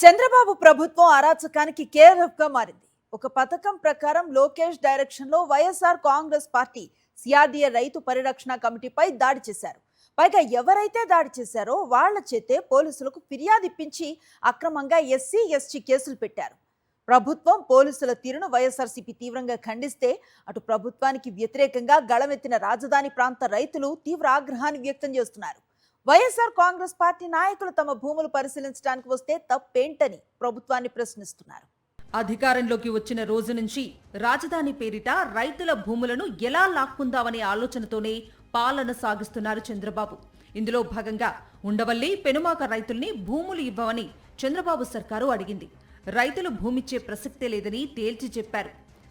చంద్రబాబు ప్రభుత్వం అరాచకానికి కేర్ఆఫ్ గా మారింది. ఒక పథకం ప్రకారం లోకేష్ డైరెక్షన్ లో వైఎస్ఆర్ కాంగ్రెస్ పార్టీ సిఆర్డీఏ రైతు పరిరక్షణ కమిటీపై దాడి చేశారు. పైగా ఎవరైతే దాడి చేశారో వాళ్ల చేతే పోలీసులకు ఫిర్యాదు ఇప్పించి అక్రమంగా ఎస్సీ ఎస్టీ కేసులు పెట్టారు. ప్రభుత్వం పోలీసుల తీరును వైఎస్ఆర్సీపీ తీవ్రంగా ఖండిస్తే అటు ప్రభుత్వానికి వ్యతిరేకంగా గళమెత్తిన రాజధాని ప్రాంత రైతులు తీవ్ర ఆగ్రహాన్ని వ్యక్తం చేస్తున్నారు. వైఎస్ఆర్ కాంగ్రెస్ పార్టీ నాయకులు తమ భూములు పరిశీలించడానికి వస్తే తప్పేంటని ప్రభుత్వాన్ని ప్రశ్నిస్తున్నారు. అధికారంలోకి వచ్చిన రోజు నుంచి రాజధాని పేరిట రైతుల భూములను ఎలా లాక్కుందామనే ఆలోచనతోనే పాలన సాగిస్తున్నారు చంద్రబాబు. ఇందులో భాగంగా ఉండవల్లి పెనుమాక రైతుల్ని భూములు ఇవ్వమని చంద్రబాబు సర్కారు అడిగింది. రైతులు భూమిచ్చే ప్రసక్తే లేదని తేల్చి చెప్పారు.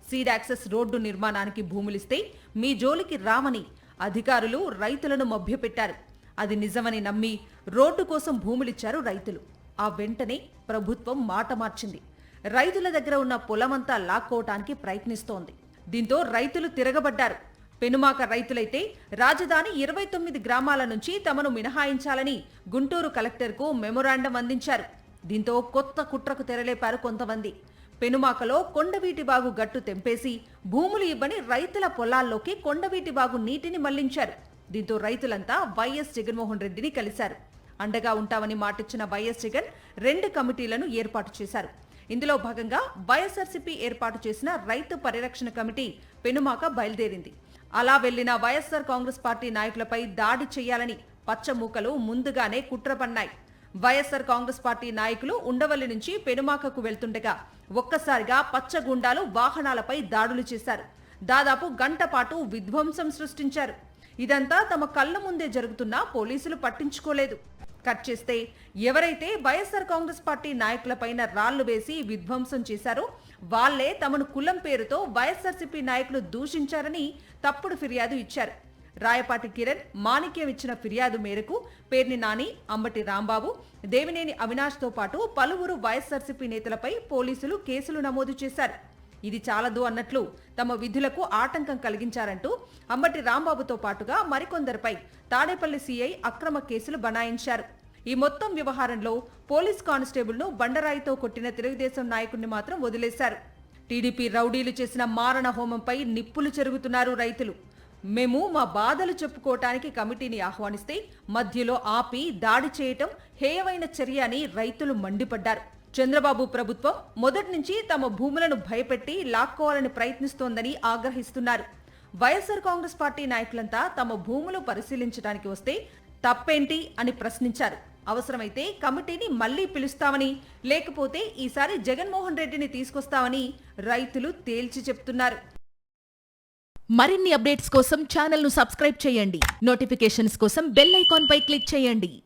సీడ్ యాక్సెస్ రోడ్డు నిర్మాణానికి భూములిస్తే మీ జోలికి రామని అధికారులు రైతులను మభ్యపెట్టారు. అది నిజమని నమ్మి రోడ్డు కోసం భూములిచ్చారు రైతులు. ఆ వెంటనే ప్రభుత్వం మాట మార్చింది. రైతుల దగ్గర ఉన్న పొలమంతా లాక్కోవటానికి ప్రయత్నిస్తోంది. దీంతో రైతులు తిరగబడ్డారు. పెనుమాక రైతులైతే రాజధాని 29 గ్రామాల నుంచి తమను మినహాయించాలని గుంటూరు కలెక్టర్కు మెమొరాండం అందించారు. దీంతో కొత్త కుట్రకు తెరలేపారు కొంతమంది. పెనుమాకలో కొండవీటిబాగు గట్టు తెంపేసి భూములు ఇవ్వని రైతుల పొలాల్లోకి కొండవీటిబాగు నీటిని మళ్లించారు. దీంతో రైతులంతా వైఎస్ జగన్మోహన్ రెడ్డిని కలిశారు. అండగా ఉంటామని మాటిచ్చిన వైఎస్ జగన్ 2 కమిటీలను ఏర్పాటు చేశారు. ఇందులో భాగంగా వైఎస్ఆర్సీపీ ఏర్పాటు చేసిన రైతు పరిరక్షణ కమిటీ పెనుమాక బయలుదేరింది. అలా వెళ్లిన వైఎస్ఆర్ కాంగ్రెస్ పార్టీ నాయకులపై దాడి చేయాలని పచ్చమూకలు ముందుగానే కుట్ర పన్నాయి. వైఎస్ఆర్ కాంగ్రెస్ పార్టీ నాయకులు ఉండవల్లి నుంచి పెనుమాకకు వెళ్తుండగా ఒక్కసారిగా పచ్చగుండాలు వాహనాలపై దాడులు చేశారు. దాదాపు గంట పాటు విధ్వంసం సృష్టించారు. ఇదంతా తమ కళ్ల ముందే జరుగుతున్నా పోలీసులు పట్టించుకోలేదు. కట్ చేస్తే ఎవరైతే వైఎస్ఆర్ కాంగ్రెస్ పార్టీ నాయకులపైన రాళ్లు వేసి విధ్వంసం చేశారో వాళ్లే తమను కులం పేరుతో వైఎస్ఆర్సీపీ నాయకులు దూషించారని తప్పుడు ఫిర్యాదు ఇచ్చారు. రాయపాటి కిరణ్, మాణిక్యం ఇచ్చిన ఫిర్యాదు మేరకు పేర్ని నాని, అంబటి రాంబాబు, దేవినేని అవినాష్తో పాటు పలువురు వైఎస్ఆర్సీపీ నేతలపై పోలీసులు కేసులు నమోదు చేశారు. ఇది చాలదు అన్నట్లు తమ విధులకు ఆటంకం కలిగించారంటూ అంబటి రాంబాబుతో పాటుగా మరికొందరిపై తాడేపల్లి సీఐ అక్రమ కేసులు బనాయించారు. ఈ మొత్తం వ్యవహారంలో పోలీస్ కానిస్టేబుల్ను బండరాయితో కొట్టిన తెలుగుదేశం నాయకుడిని మాత్రం వదిలేశారు. టీడీపీ రౌడీలు చేసిన మారణ హోమంపై నిప్పులు చెరుగుతున్నారు రైతులు. మేము మా బాధలు చెప్పుకోవటానికి కమిటీని ఆహ్వానిస్తే మధ్యలో ఆపి దాడి చేయటం హేయమైన చర్య అని రైతులు మండిపడ్డారు. చంద్రబాబు ప్రభుత్వం మొదటి నుంచి తమ భూములను భయపెట్టి లాక్కోవాలని ప్రయత్నిస్తోందని ఆగ్రహిస్తున్నారు. వైఎస్ఆర్ కాంగ్రెస్ పార్టీ నాయకులంతా తమ భూములు పరిశీలించడానికి వస్తే తప్పేంటి అని ప్రశ్నించారు. అవసరమైతే కమిటీని మళ్లీ పిలుస్తామని, లేకపోతే ఈసారి జగన్మోహన్ రెడ్డిని తీసుకొస్తామని రైతులు తేల్చి చెప్తున్నారు. మరిన్ని అప్డేట్స్ కోసం ఛానల్ను సబ్స్క్రైబ్ చేయండి. నోటిఫికేషన్స్ కోసం బెల్ ఐకాన్ పై క్లిక్ చేయండి.